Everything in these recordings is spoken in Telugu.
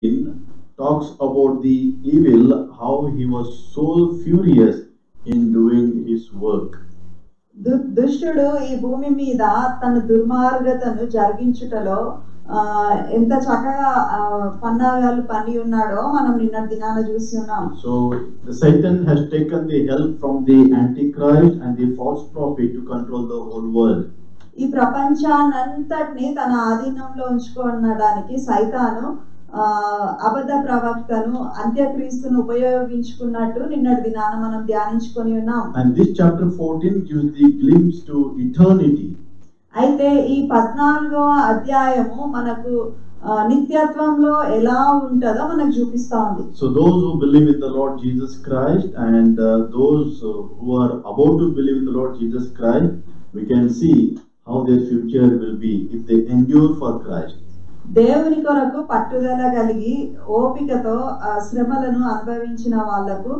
talks about the evil, how he was so furious in doing his work. దుష్టుడు ఈ భూమి మీద తన దుర్మార్గతను జరిగించుటలో ఎంత చక్కగా పన్నాగాలు పని ఉన్నాడో మనం నిన్న దినాన చూసి ఉన్నాం. So the Satan has taken the help from the Antichrist and the false prophet to control the whole world. ఈ ప్రపంచాన్నంతటిని తన ఆధీనంలో ఉంచుకోవడానికి సైతాను అబద్ధ ప్రవక్తను అంత్యక్రీస్తును ఉపయోగించుకున్నట్టు నిన్నటి దినాన మనం ధ్యానించుకొని ఉన్నాం. And this chapter 14 gives the glimpse to eternity. అయితే ఈ 14వ అధ్యాయము మనకు నిత్యత్వంలో ఎలా ఉంటుందో మనకు చూపిస్తా ఉంది. So those who believe in the Lord Jesus Christ and those who are about to believe in the Lord Jesus Christ, we can see how their future will be if they endure for Christ. దేవుని కొరకు పట్టుదల కలిగి ఓపికతో శ్రమలను అనుభవించిన వాళ్లకు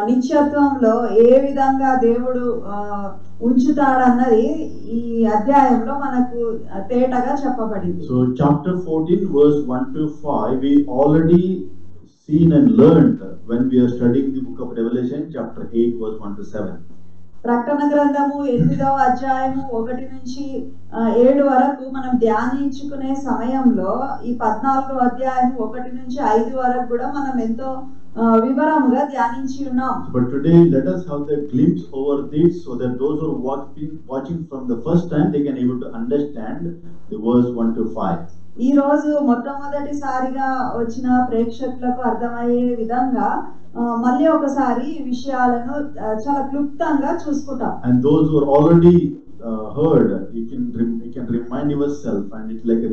నిత్యత్వంలో ఏ విధంగా దేవుడు ఉంచుతాడన్నది ఈ అధ్యాయంలో మనకు తేటగా చెప్పబడింది. So chapter 14 verse 1 to 5 we already seen and learned when we are studying the book of Revelation chapter 8 verse 1 to 7. ప్రకటన గ్రంథము 8వ అధ్యాయము 1 నుంచి 7 వరకు మనం ధ్యానించుకునే సమయంలో ఈ 14వ అధ్యాయము 1 నుంచి 5 వరకు కూడా మనం ఎంతో వివరముగా ధ్యానించి ఉన్నాం. But today let us have the glimpse over this so that those who are watching from the first time they can able to understand the verse 1 to 5. ఈ రోజు మొట్టమొదటిసారిగా వచ్చిన ప్రేక్షకులకు అర్థమయ్యే విధంగా మళ్ళీ ఒకసారి విషయాలను చాలా క్లుప్తంగా చూసుకుంటాం. And those who are already heard, you can remind yourself, and it's like a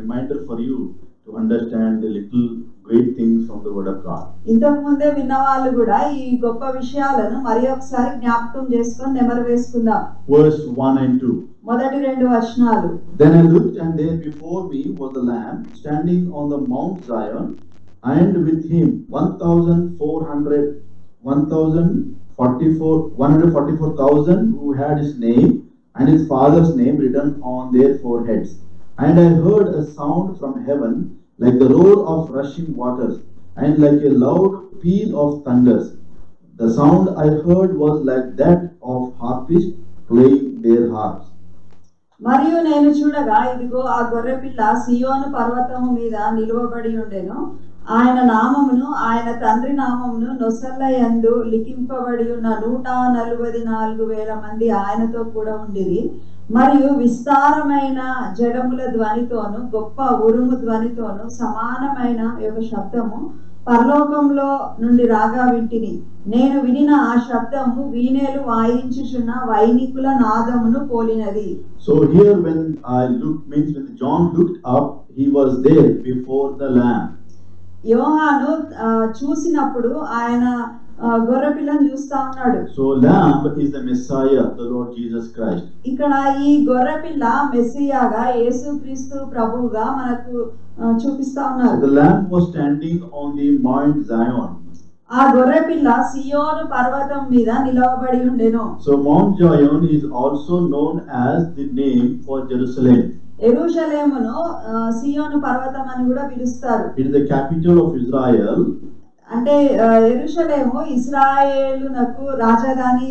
reminder for you to understand the little great things from the word of God. ఇంతకు ముందే విన్న వాళ్ళు కూడా ఈ గొప్ప విషయాలను మరి ఒకసారి జ్ఞాపకం చేసుకొని నెమరు వేసుకుందాం. Verse 1 and 2. మొదటి 2 వచనాలు. Then I looked, and there before me was the Lamb standing on the Mount Zion, and with him 144,000 who had his name and his father's name written on their foreheads. And I heard a sound from heaven like the roar of rushing waters and like a loud peal of thunders. The sound I heard was like that of harpists playing their harps. మరియు నేను చూడగా ఇదిగో ఆ గొర్రెపిల్ల సియోను పర్వతము మీద నిలువబడి ఉండెను. ఆయన నామమును ఆయన తండ్రి నామమును నొసళ్ళ యందు లిఖింపబడి ఉన్న 144,000 మంది ఆయనతో కూడా ఉండిరి. మరియు విస్తారమైన జడముల ధ్వనితోను గొప్ప ఉరుము ధ్వనితోను సమానమైన ఒక శబ్దము పరలోకంలో నుండి రాగా వింటిని. నేను వినిన ఆ శబ్దము వీణేలు వాయించుచున్న వైనికుల నాదమును పోలినది. So here when John looked up, he was there before the Lamb. యోహాను చూసినప్పుడు ఆయన గొర్రెపిల్లను చూస్తా ఉన్నాడు. So Lamb is the Messiah, the Lord Jesus Christ. ఇక్కడ ఈ గొర్రెపిల్ల మెస్సియాగా యేసుక్రీస్తు ప్రభువుగా మనకు చూపిస్తా ఉన్నారు. So the Lamb was standing on the Mount Zion. ఆ గొర్రెపిల్ల సియోను పర్వతం మీద నిలవబడి ఉండెను. So Mount Zion is also known as the name for Jerusalem. యెరూషలేమును సియోను పర్వతం అని కూడా పిలుస్తారు. It is the capital of Israel. అంటే యెరూషలేము ఇశ్రాయేలునకు రాజధాని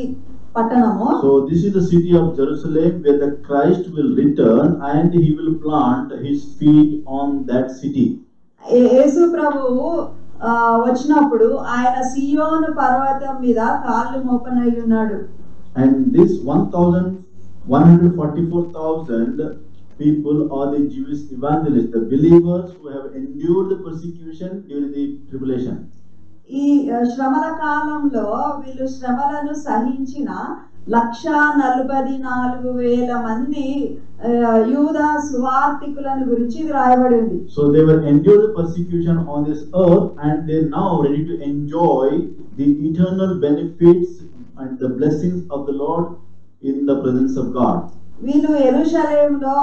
పట్టణము. So this is the city of Jerusalem where the Christ will return and he will plant his feet on that city. యేసు ప్రభువు వచ్చినప్పుడు ఆయన సియోను పర్వతం మీద కాళ్ళు మోపనై ఉన్నాడు. And this 144,000 people are the Jewish evangelists, the believers who have endured the persecution during the tribulation. ఈ శ్రమల కాలంలో వీళ్ళు శ్రమలను సహించిన 144,000 మంది యూదా సువార్తికులను గురించి ఇది రాయబడి ఉంది. So they were endured the persecution on this earth and they are now ready to enjoy the eternal benefits and the blessings of the Lord in the presence of God. వీళ్ళు యెరూషలేములో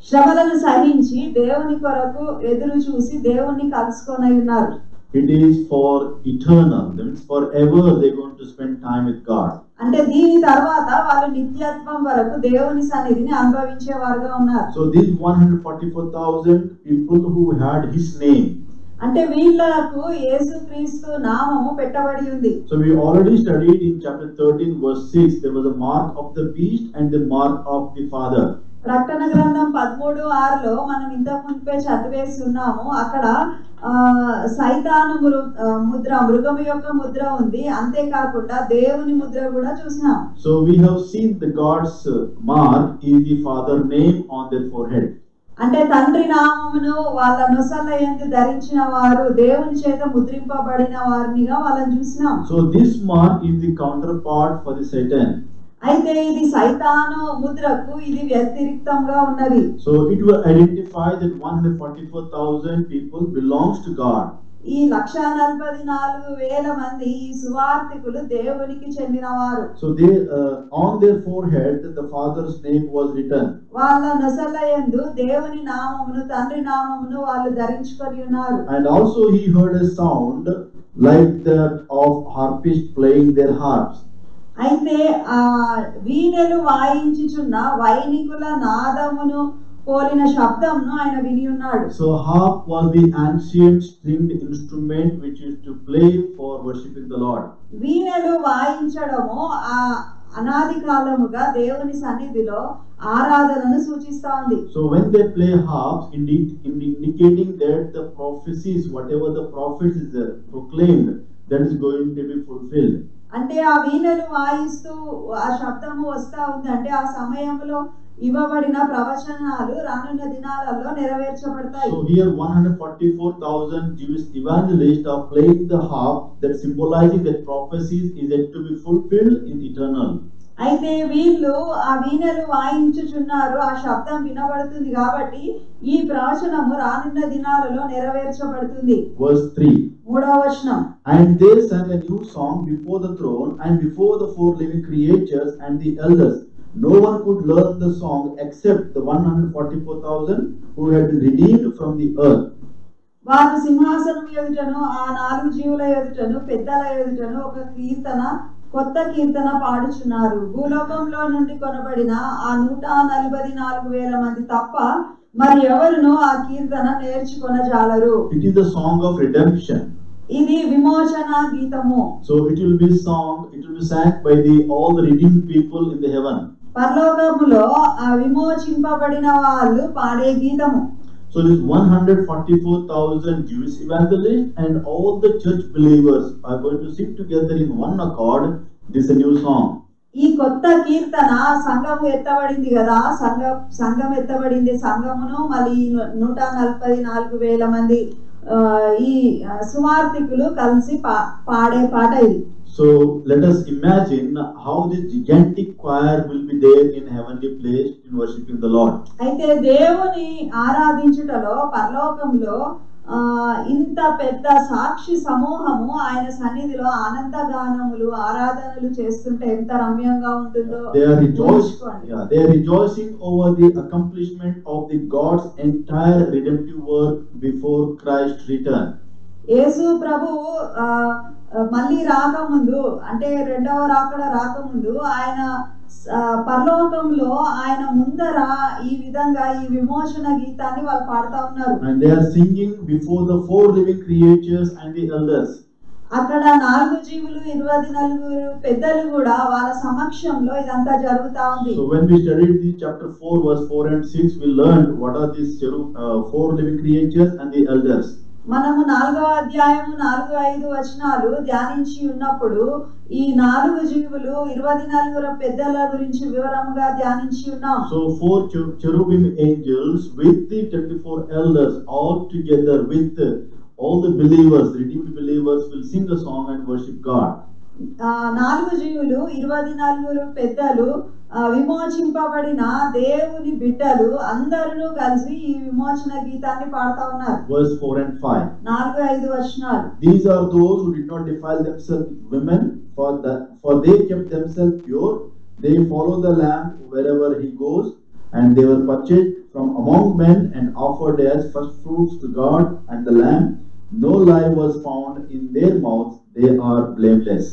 శ్రమలను సహించి దేవుని కొరకు ఎదురు చూసి దేవుణ్ణి కలుసుకొని ఉన్నారు. It is for eternal, that means forever they are going to spend time with God. అంటే దీని తర్వాత వాళ్ళు నిత్యత్వం వరకు దేవుని సన్నిధిని అనుభవించేవారుగా ఉన్నారు. So these 144,000 people who had his name. అంటే వీళ్ళకు యేసుక్రీస్తు నామము పెట్టబడి ఉంది. So we already studied in chapter 13 verse 6, there was a mark of the beast and the mark of the Father. ప్రకటన గ్రంథం 13:6లో మనం ఇంతకు ముందే చదివేసి ఉన్నాము. అక్కడ సైతాను ముద్ర, మృగము యొక్క ముద్ర ఉంది. అంతేకాకుండా దేవుని ముద్ర కూడా చూసినాం. So we have seen the God's mark is the Father name on their forehead. అంటే తండ్రి నామమును వాళ్ళ నొసళ్ళ యందు ధరించిన వారు దేవుని చేత ముద్రింపబడిన వారినిగా వాళ్ళని చూసినాం. So this mark is the counterpart for the Satan. అయితే ఇది సైతాను ముద్రకు ఇది వ్యతిరిక్తంగా ఉన్నది. So it will identify that 144,000 people belongs to God. ఈ 144,000 మంది ఈ సువార్తికులు దేవునికి చెందినవారు. So they on their forehead the Father's name was written. వాళ్ళ నొసళ్ళ యందు దేవుని నామమును, తండ్రి నామమును వాళ్ళు ధరించుకొని ఉన్నారు. And also he heard a sound like that of harpists playing their harps. అయితే ఆ వీణెలు వాయించుచున్న వైనికుల నాదమును పోలిన శబ్దంను ఆయన విని ఉన్నాడు. So harp was the ancient stringed instrument which is to play for worshiping the Lord. వీణెలు వాయించడము ఆ అనాది కాలముగా దేవుని సన్నిధిలో ఆరాధనను సూచిస్తా ఉంది. So when they play harps, indicating that the prophecies, whatever the prophets is proclaimed, that is going to be fulfilled. అంటే ఆ వీణెలు వాయిస్తూ ఆ శబ్దము వస్తా ఉంది అంటే ఆ సమయంలో ఇవ్వబడిన ప్రవచనాలు రానున్న దినాలలో నెరవేర్చబడతాయి. So here 144,000 Jewish evangelists are playing the harp, that symbolizing that prophecies is yet to be fulfilled in eternal. అయితే వీళ్ళు ఆ వీణెలు వాయించుచున్నారు, ఆ శబ్దం వినబడుతుంది కాబట్టి ఈ ప్రవచనము రానున్న దినాలలో నెరవేర్చబడుతుంది. Verse 3. 3వ వచనం. And they sang a new song before the throne and before the four living creatures and the elders. No one could learn the song except the 144,000 who had been redeemed from the earth. వారు సింహాసనం ఎదుటను ఆ 4 జీవుల ఎదుటను పెద్దల ఎదుటను ఒక కొత్త కీర్తన పాడుచున్నారు. భూలోకంలో నుండి కొనబడిన ఆ 144,000 మంది తప్ప మరి ఎవరును ఆ కీర్తన నేర్చుకొనజాలరు. It is the song of redemption. ఇది విమోచన గీతము. So it will be sang by all the redeemed people in the heaven. పరలోకములో ఆ విమోచింపబడిన వాళ్ళు పాడే గీతము. So this 144,000 Jewish evangelists and all the church believers are going to sing together in one accord. This is a new song. ఈ కొత్త కీర్తన సంఘము ఎత్తబడింది కదా, సంఘం ఎత్తబడింది. సంఘమును మళ్ళీ 144,000 మంది ఈ సువార్తికులు కలిసి పాడే పాట ఇది. So let us imagine how this gigantic choir will be there in heavenly place in worshiping the Lord. అయితే దేవుని ఆరాధించుటలో పరలోకంలో ఇంత పెద్ద సాక్షి సమూహము ఆయన సన్నిధిలో ఆనంద గానములు ఆరాధనలు చేస్తుంటే ఎంత రమ్యంగా ఉంటుందో. They are rejoicing over the accomplishment of the God's entire redemptive work before Christ's return. యేసు ప్రభువు మళ్ళీ రాకముందు అంటే రెండవ రాకడ రాకముందు ఆయన పరలోకంలో ఆయన ముందర ఈ విధంగా ఈ విమోచన గీతాన్ని వాళ్ళు పాడుతా ఉన్నారు. And they are singing before the four living creatures and the elders. అక్కడ 4 జీవులు 24 పెద్దలు కూడా వాళ్ళ సమక్షంలో ఇదంతా జరుగుతా ఉంది. So when we studied the chapter 4 verse 4 and 6, we learned what are these four living creatures and the elders. మనము 4వ అధ్యాయము 4-5 వచనాలు ధ్యానించి ఉన్నప్పుడు ఈ 4 జీవులు 24 పెద్దల గురించి వివరంగా ధ్యానించి ఉన్నాం. So 4 cherubim angels with the 24 elders all together with all the believers, redeemed believers, will sing a song and worship God. 4 జీవులు 24 పెద్దలు విమోచింపబడిన దేవుని బిడ్డలు అందరూ కలిసి ఈ విమోచన గీతాన్ని పాడుతా ఉన్నారు. Verse 4 and 5. 4-5 వచనాలు. These are those who did not defile themselves with women, for they kept themselves pure. They follow the Lamb wherever he goes, and they were purchased from among men and offered as first fruits to God and the Lamb. No lie was found in their mouths. They are blameless.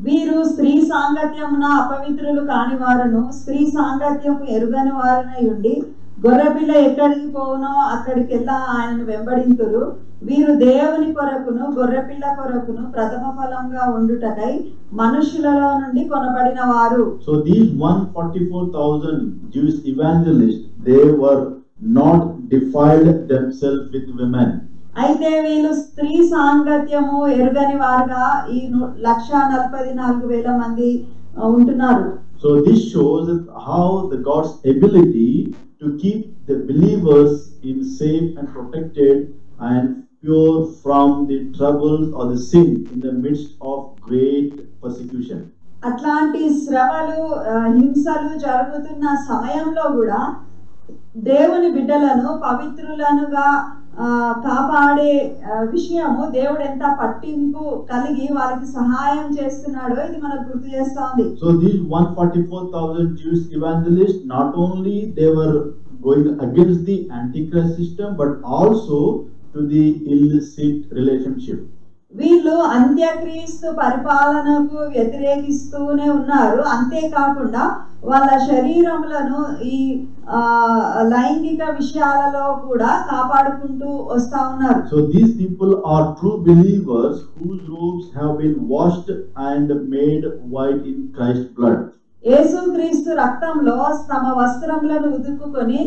వీరు స్త్రీ సాంగత్యమున అపవిత్రులు కాని వారును స్త్రీ సాంగత్యము ఎరుగని వారునై ఉండి గొర్రెపిల్ల ఎక్కడికి పోవునో అక్కడికెల్లా ఆయనను వెంబడింతురు. వీరు దేవుని కొరకును గొర్రెపిల్ల కొరకును ప్రథమ ఫలంగా ఉండుటకై మనుషులలో నుండి కొనబడిన వారు. So these 144,000 Jewish evangelists, they were not defiled themselves with women. అయితే వీళ్ళు స్త్రీ సాంగత్యము ఎరుగని వారుగా ఈ 1,44,000 మంది ఉంటున్నారు. So this shows how the God's ability to keep the believers in safe and protected and pure from the troubles or the sin in the midst of great persecution. అట్లాంటి శ్రమలు హింసలు జరుగుతున్న సమయంలో కూడా దేవుని బిడ్డలను పవిత్రులనుగా కాపాడే విషయము దేవుడు ఎంత పట్టింపు కలిగి వారికి సహాయం చేస్తున్నాడో ఇది మనకు గుర్తు చేస్తోంది. So these 144,000 Jewish evangelists, not only they were going against the Antichrist system, but also to the illicit relationship. వీళ్ళు అంత్యక్రీస్తు పరిపాలనకు వ్యతిరేకిస్తూనే ఉన్నారు. అంతేకాకుండా వాళ్ళ శరీరములను ఈ లైంగిక విషయాలలో కూడా కాపాడుకుంటూ వస్తా ఉన్నారు. So these people are true believers whose robes have been washed and made white in Christ's blood. యేసుక్రీస్తు రక్తంలో తమ వస్త్రములను ఉతుకుకొని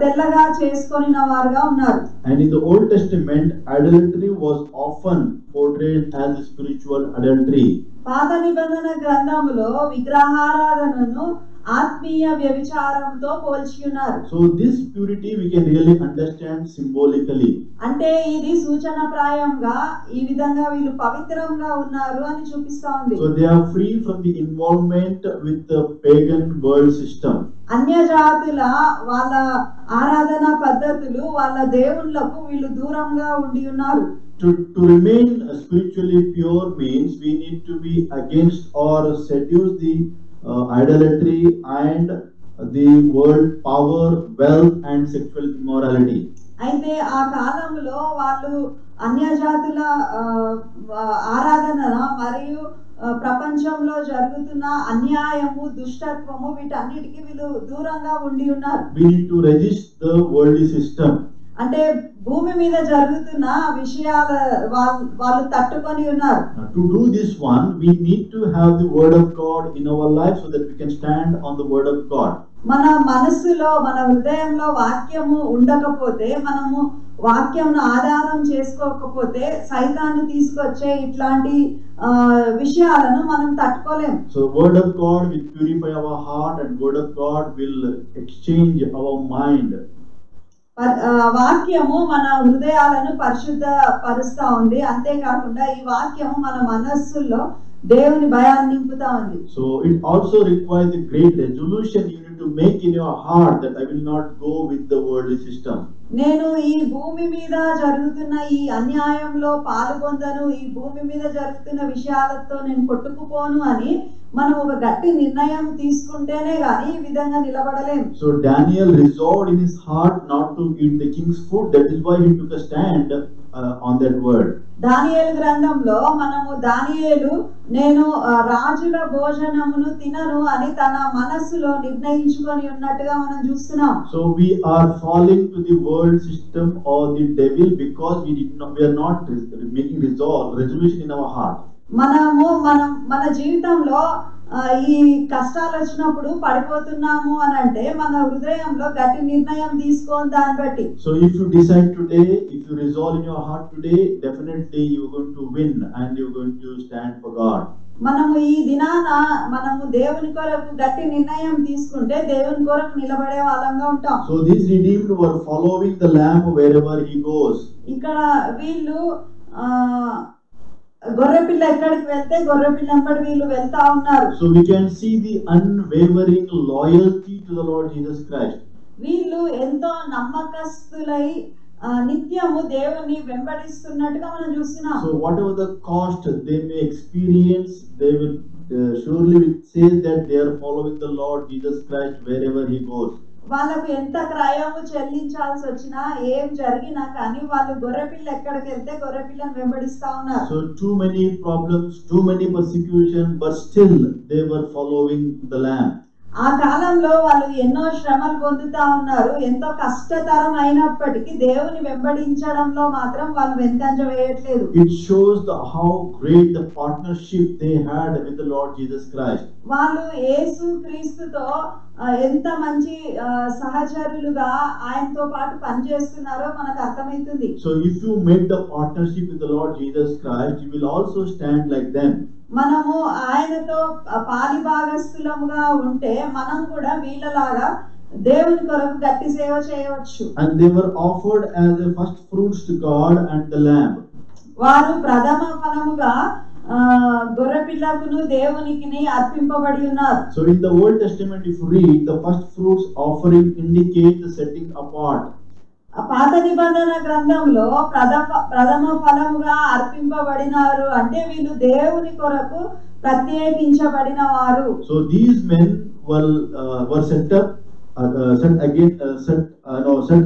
తెల్లగా చేసుకొనిన వారుగా ఉన్నారు. And in the Old Testament, idolatry was often portrayed as spiritual adultery. పాత నిబంధన గ్రంథములో విగ్రహారాధనను ఆత్మీయ వ్యభిచారంతో పోల్చి ఉన్నారు. So this purity we can really understand symbolically. అంటే ఇది సూచనప్రాయంగా ఈ విధంగా వీళ్ళు పవిత్రంగా ఉన్నారు అని చూపిస్తా ఉంది. So they are free from the involvement with the pagan world system. అన్యజాతుల వాళ్ళ ఆరాధన పద్ధతులు వాళ్ళ దేవుళ్ళకు వీళ్ళు దూరంగా ఉండి ఉన్నారు. To remain spiritually pure means we need to be against or seduce the idolatry and the world power, wealth and sexual immorality. అయితే ఆ కాలంలో వాళ్ళు అన్యజాతుల ఆరాధన మరియు ప్రపంచంలో జరుగుతున్న అన్యాయము దుష్టత్వము వీటన్నిటికీ వీళ్ళు దూరంగా ఉండి ఉన్నారు. We need to resist the worldly system. అంటే భూమి మీద జరుగుతున్న విషయాల వాళ్ళు తట్టుకొని ఉన్నారు. To do this one, we need to have the word of God in our life so that we can stand on the word of God. మన మనసులో మన హృదయంలో వాక్యము ఉండకపోతే మనము వాక్యంను ఆధారం చేసుకోకపోతే సైతాను తీసుకొచ్చే ఇట్లాంటి విషయాలను మనం తట్టుకోలేం. So word of God will purify our heart and word of God will exchange our mind. వాక్యము మన హృదయాలను పరిశుద్ధ పరుస్తా ఉంది. అంతేకాకుండా ఈ వాక్యము మన మనస్సుల్లో దేవుని భయాన్ని నింపుతా ఉంది. So it also requires a great resolution you need to make in your heart that I will not go with the worldly system. నేను ఈ భూమి మీద జరుగుతున్న ఈ అన్యాయంలో పాల్గొందను, ఈ భూమి మీద జరుగుతున్న విషయాలతో నేను కొట్టుకుపోను అని మనం ఒక గట్టి నిర్ణయం తీసుకుంటేనే గాని ఈ విధంగా నిలబడలేం. So Daniel resolved in his heart not to eat the king's food. That is why he took a stand on that word. దానియేలు గ్రంథంలో మనము దానియేలు నేను రాజుల భోజనమును తినను అని తన మనస్సులో నిర్ణయించుకొని ఉన్నట్టుగా మనం చూస్తున్నాం. So we are falling to the world system or the devil because we are not making resolution in our heart. మన జీవితంలో ఈ కష్టాలు వచ్చినప్పుడు పడిపోతున్నాము అని అంటే మన హృదయంలో గట్టి నిర్ణయం తీసుకోని దాన్ని బట్టి. So if you decide today, if you resolve in your heart today, definitely you are going to win and you are going to stand for God. మనము ఈ దినాన మనము దేవుని కొరకు గట్టి నిర్ణయం తీసుకుంటే దేవుని కొరకు నిలబడే వాళ్ళంగా ఉంటాం. So these redeemed were following the Lamb wherever he goes. ఇక్కడ వీళ్ళు గొర్రెపిల్ల ఎక్కడికి వెళ్తే గొర్రెపిల్ల వెంబడి వీళ్ళు వెళ్తా ఉన్నారు. So we can see the unwavering loyalty to the Lord Jesus Christ. వీళ్ళు ఎంతో నమ్మకస్తులై నిత్యము దేవుని వెంబడిస్తున్నట్టుగా మనం చూస్తున్నాం. So whatever the cost they may experience, they will surely say that they are following the Lord Jesus Christ wherever he goes. వాళ్ళకు ఎంత క్రయము చెల్లించాల్సి వచ్చినా ఏం జరిగినా కానీ వాళ్ళు గొర్రెపిల్ల ఎక్కడికి వెళ్తే గొర్రెపిల్లని వెంబడిస్తా ఉన్నారు. So too many problems, too many persecution, but still they were following the Lamb. ఆ కాలంలో వాళ్ళు ఎన్నో శ్రమలు పొందుతా ఉన్నారు. ఎంతో కష్టతరం అయినప్పటికీ దేవుని వెంబడించడంలో మాత్రం వాళ్ళు వెనుకంజ వేయట్లేదు. It shows how great the partnership they had with the Lord Jesus Christ. వాళ్ళు యేసు క్రీస్తుతో ఎంత మంచి సహచరులుగా ఆయనతో పాటు పనిచేస్తున్నారో మనకు అర్థమవుతుంది. So if you make the partnership with the Lord Jesus Christ, you will also stand like them. మనము ఆయనతో పాలిభాగస్థులముగా ఉంటే మనం కూడా వీళ్ళలాగా దేవుని కొరకు గట్టి సేవ చేయవచ్చు. And they were offered as the first fruits to God and the Lamb. వారు ప్రథమ ఫలముగా గొర్రెపిల్లకును దేవునికి అర్పింపబడి ఉన్నారు. So in the Old Testament, if you read, the first fruits offering indicates the setting apart. పాత నిబంధన గ్రంథంలో ప్రథమ ఫలముగా అర్పింపబడినారు అంటే వీళ్ళు దేవుని కొరకు ప్రత్యేకించబడిన వారు. So these men were set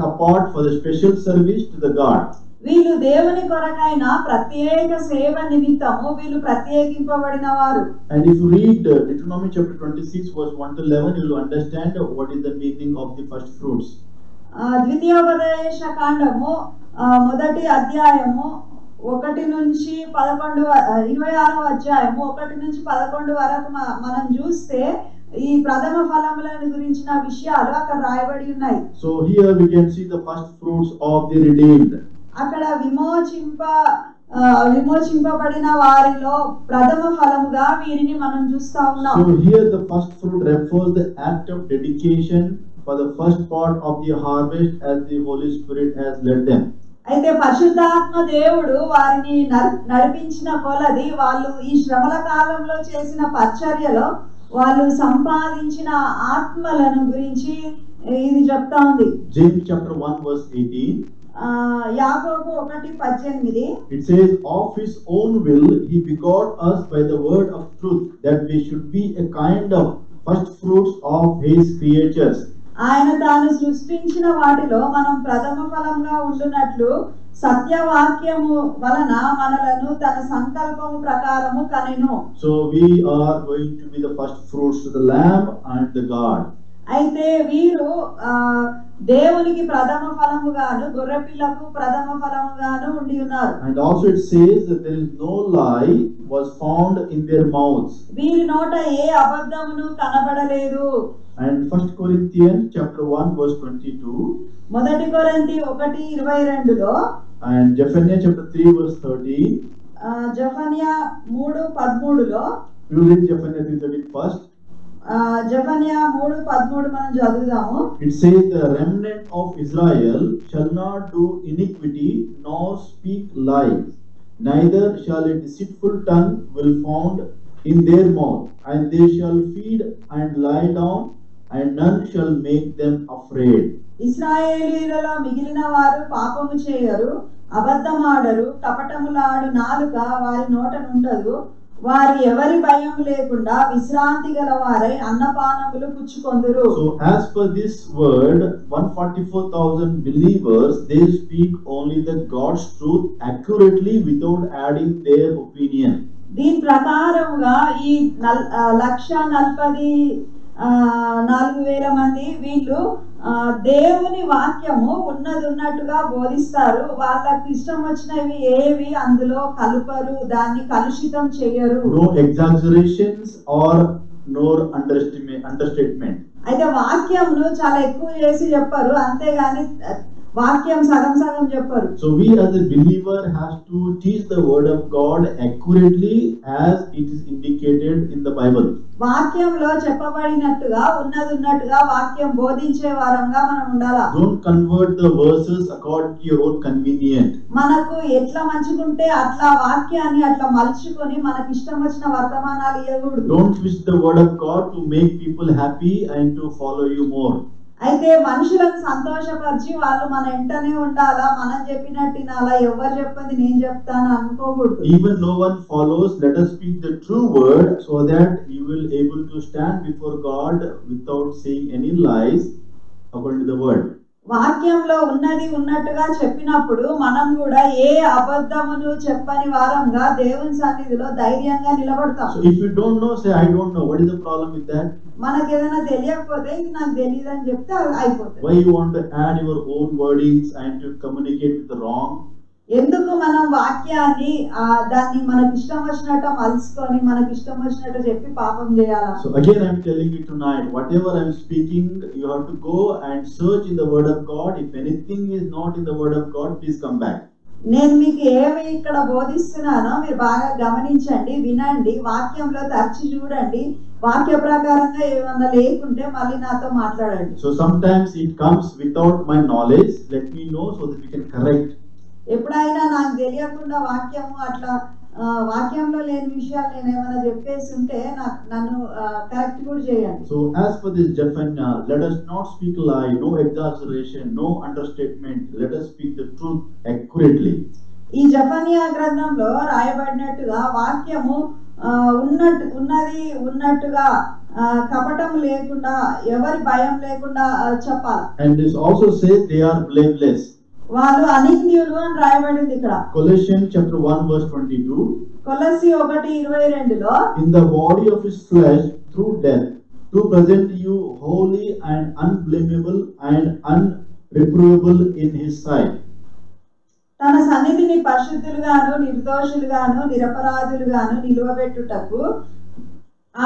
apart for the special service to the God. వీళ్ళు దేవుని కొరకైన ప్రత్యేక సేవ నిమిత్తము వీళ్ళు ప్రత్యేకింపబడిన వారు. And if you read Deuteronomy chapter 26 verse 1 to 11, you will understand what is the meaning of the first fruits. ద్వితీయోపదేశ కాండము మొదటి అధ్యాయము 1 నుంచి 11 26వ అధ్యాయము 1 నుంచి 11 వరకు మనం చూస్తే ఈ ప్రథమ ఫలములను గురించిన విషయాలు అక్కడ రాయబడి ఉన్నాయి. So here we can see the first fruits of the redeemed. అక్కడ విమోచింపబడిన వారిలో ప్రథమ ఫలముగా వీరిని మనం చూస్తా ఉన్నాం. So here the first fruit refers the act of dedication for the first part of the harvest as the Holy Spirit has led them. అయితే పరిశుద్ధాత్మ దేవుడు వారిని నడిపించిన కొలది వాళ్ళు ఈ శ్రమల కాలంలో చేసిన పరిచర్యలో వాళ్ళు సంపాదించిన ఆత్మలను గురించి ఇది చెప్తా ఉంది. James chapter 1 verse 18. యాకోబు 1:18. It says, of his own will he begot us by the word of truth, that we should be a kind of first fruits of his creatures. ఆయన తాను సృష్టించిన వాటిలో మనం ప్రథమ ఫలంగా ఉండునట్లు సత్యవాక్యము వలన మనలను తన సంకల్పము ప్రకారము కనెను. So we are going to be the first fruits to the Lamb and the God. అయితే వీరు దేవునికి ప్రథమ ఫలముగాను గొర్రెపిల్లకు ప్రథమ ఫలముగాను ఉండి ఉన్నారు. And also it says that there is no lie was found in their mouths. వీరి నోట ఏ అబద్ధమును కనబడలేదు. And 1 Corinthians chapter 1 verse 22. మొదటి కొరింథీ 1:22లో and Zephaniah chapter 3 verse 13. Zephaniah 3:13లో. You read Zephaniah 3:13 first. జెఫన్యా 3:13 మనం చదువుదాము. It says the remnant of Israel shall not do iniquity nor speak lies, neither shall a deceitful tongue will found in their mouth, and they shall feed and lie down, and none shall make them afraid. ఇశ్రాయేలీయులలో మిగిలిన వారు పాపము చేయరు, అబద్ధమాడరు, కపటములాడు నాలుక వారి నోట నుండదు. వారు ఎవరి భయం లేకుండా విశ్రాంతి గల వారై అన్నపానములు పుచ్చుకొందురు. So as per this word, 144,000 believers, they speak only the God's truth accurately without adding their opinion. దీని ప్రకారముగా ఈ 1,40,000 మంది వీళ్ళు దేవుని వాక్యము ఉన్నట్టుగా బోధిస్తారు. వాళ్ళకి ఇష్టం వచ్చినవి ఏవి అందులో కలుపరు, దాన్ని కలుషితం చేయరు. No exaggerations or no understatement. అయితే వాక్యమును చాలా ఎక్కువ చేసి చెప్పారు, అంతేగాని వాక్యం సగం సగం చెప్పారు. So we as a believer has to teach the word of God accurately as it is indicated in the Bible. వాక్యంలో చెప్పబడినట్టుగా ఉన్నట్టుగా వాక్యం బోధించే వారంగా మనం ఉండాలా. Don't convert the verses according to your own convenience. మనకు ఎట్లా మంచుకుంటే అట్లా వాక్యాన్ని అట్లా మలుచుకొని మనకి ఇష్టం వచ్చిన వర్తమానాలు ఇవ్వకూడదు. Don't twist the word of God to make people happy and to follow you more. అయితే మనుషులను సంతోషపరిచి వాళ్ళు మన వెంటనే ఉండాలా, మనం చెప్పినట్టు వినాలా, ఎవరు చెప్పింది నేను చెప్తాను అనుకోకూడదు. Even no one follows, let us speak the true word so that you will able to stand before God without saying any lies. according to the word. వాక్యంలో ఉన్నది ఉన్నట్టుగా చెప్పినప్పుడు మనం కూడా ఏ అబద్ధమును చెప్పని వారంగా దేవుని సన్నిధిలో ధైర్యంగా నిలబడతాం. So if you don't know, say I don't know. What is the problem with that? మనకి ఏదైనా తెలియకపోతే ఇది నాకు తెలియదు అని చెప్తే అయిపోతుంది. Why you want to add your own wordings and to communicate with the wrong? ఎందుకు మనం వాక్యాన్ని దాన్ని మనకి ఇష్టం వచ్చినట్టు మలుచుకొని మనకి ఇష్టం వచ్చినట్టు చెప్పి పాపం చేయాలా? So again I am telling you tonight, whatever I am speaking, you have to go and search in the word of God. If anything is not in the word of God, please come back. నేను మీకు ఏమి ఇక్కడ బోధిస్తున్నానో మీరు బాగా గమనించండి, వినండి, వాక్యంలో తరచి చూడండి. వాక్య ప్రకారంగా ఏమన్నా లేకుంటే మళ్ళీ నాతో మాట్లాడండి. So sometimes it comes without my knowledge. Let me know so that we can correct. ఎప్పుడైనా నాకు తెలియకుండా వాక్యము అట్లా వాక్యంలో లేని విషయాలు నేను ఏమైనా చెప్పేసి ఉంటే నన్ను కరెక్ట్ కూడా చేయండి. So as for this Zephaniah, let us not speak lie, no exaggeration, no understatement. Let us speak the truth accurately. ఈ జెఫన్యా గ్రంథంలో రాయబడినట్టుగా వాక్యము ఉన్నది ఉన్నట్టుగా కపటం లేకుండా ఎవరి భయం లేకుండా చెప్పాలి. And this also says they are blameless. వాళ్ళు అనింద్యులు అని రాయబడింది ఇక్కడ. Colossians chapter 1 verse 22. కొలస్సీ 1:22లో in the body of his flesh through death to present you holy and unblameable and unreprovable in his sight. తన సన్నిధిని పరిశుద్ధులుగాను నిర్దోషులుగాను నిరపరాధులుగాను నిలువబెట్టుటకు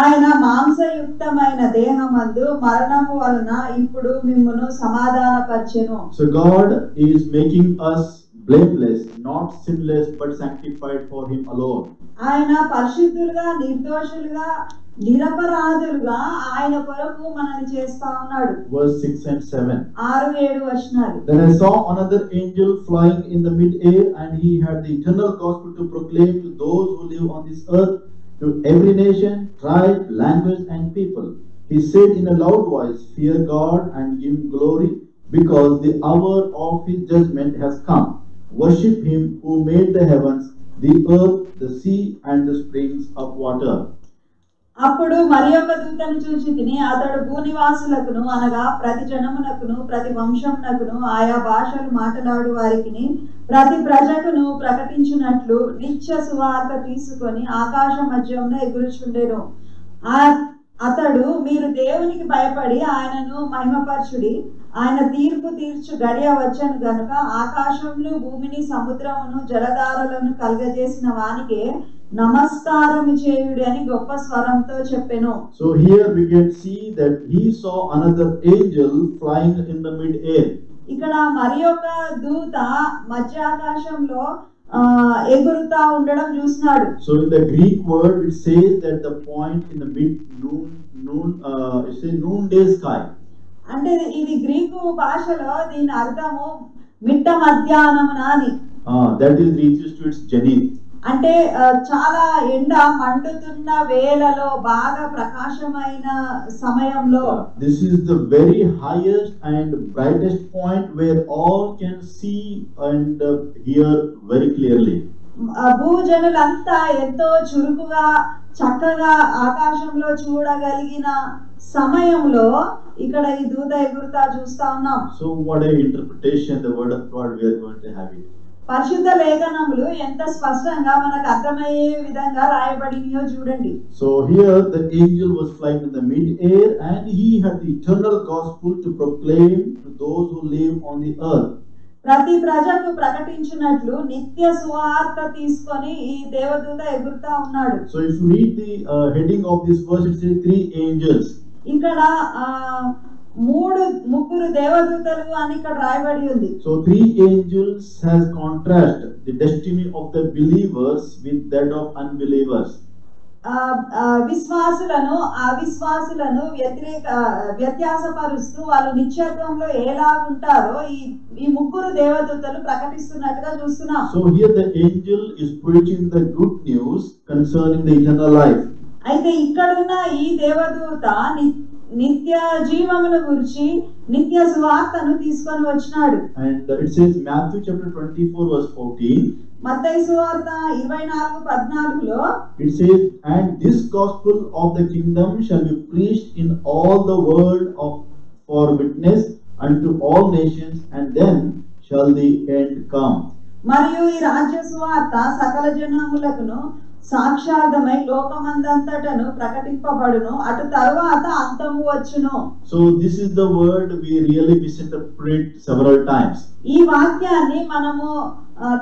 ఆయన మాంసయుక్తమైన దేహమందు మరణము వలన ఇప్పుడు మిమ్మును సమాధానపరచెను. So God is making us blameless, not sinless, but sanctified for him alone. ఆయన పరిశుద్ధులుగా నిర్దోషులుగా నిరపరాధులుగా ఆయన కొరకు మనల్ని చేస్తా ఉన్నాడు. Verse 6 and 7. 6-7 వచనాలు. Then I saw another angel flying in the mid-air, and he had the eternal gospel to proclaim to those who live on this earth, to every nation, tribe, language, and people. He said in a loud voice, fear God and give him glory, because the hour of his judgment has come. Worship him who made the heavens, the earth, the sea, and the springs of water. అప్పుడు మరి ఒక దూతను చూచి తిని అతడు భూనివాసులకును అనగా ప్రతి జనమునకును ప్రతి వంశమునకును ఆయా భాషలు మాట్లాడు వారికి ప్రతి ప్రజకును ప్రకటించినట్లు నిత్య సువార్త తీసుకొని ఆకాశ మధ్యమున ఎగురుచుండెను. అతడు మీరు దేవునికి భయపడి ఆయనను మహిమపరచుడి, ఆయన తీర్పు తీర్చు గడియ వచ్చను గనుక ఆకాశమును భూమిని సముద్రమును జలధారలను కలుగజేసిన వానికే నమస్కారం చేయుడి అని గొప్ప స్వరంతో చెప్పెను. So here we can see that he saw another angel flying in the mid-air. ఇక్కడ మరి ఒక దూత మధ్య ఆకాశంలో ఎగురుతా ఉండడం చూస్తున్నాడు. So in the Greek word it says that the point in the noonday sky. అంటే ఇది గ్రీకు భాషలో దీని అర్థము మిట్ట మధ్యాహ్నమున అని. That is reaches to its zenith. అంటే చాలా ఎండ మండుతున్న వేళలో బాగా ప్రకాశమైన సమయంలో. This is the very highest and brightest point where all can see and hear very clearly. భూజనులంతా ఎంతో చురుకుగా చక్కగా ఆకాశంలో చూడగలిగిన సమయంలో ఇక్కడ ఈ దూత ఎగురుతా చూస్తా ఉన్నాం. So what a interpretation the word of God we are going to have it. పరిశుద్ధ లేఖనములు ఎంత స్పష్టంగా మనకు అర్థమయ్యే విధంగా రాయబడినయో చూడండి. So here the angel was flying in the mid-air, and he had the eternal gospel to proclaim to those who live on the earth. ప్రతి ప్రజకు ప్రకటించినట్లు నిత్య సువార్త తీసుకొని ఈ దేవదూత ఎగురుతా ఉన్నాడు. So if you read the heading of this verse, it says 3 angels. ఇక్కడ ముగ్గురు దేవదూతలు అని ఇక్కడ రాయబడి ఉంది. So 3 angels has contrast the destiny of the believers with that of unbelievers. విశ్వాసులను అవిశ్వాసులను వ్యత్యాసపరుస్తూ వాళ్ళు నిత్యత్వంలో ఎలా ఉంటారో ఈ ముగ్గురు దేవదూతలు ప్రకటిస్తున్నట్టుగా చూస్తున్నాం. So here the angel is preaching the good news concerning the eternal life. అయితే ఇక్కడున్న ఈ దేవదూత నిత్య జీవమును గురించి నిత్య సువార్తను తీసుకొని వచ్చినాడు. And it says Matthew chapter 24 verse 14. మత్తయి సువార్త 24:14లో it says, and this gospel of the kingdom shall be preached in all the world for witness unto all nations, and then shall the end come. మరియు ఈ రాజ్య సువార్త సకల జనములకును సాక్షార్థమై లోకమందంతటను ప్రకటింపబడును, అటు తరువాత అంతము వచ్చును. So this is the word we really misinterpret several times. ఈ వాక్యాన్ని మనము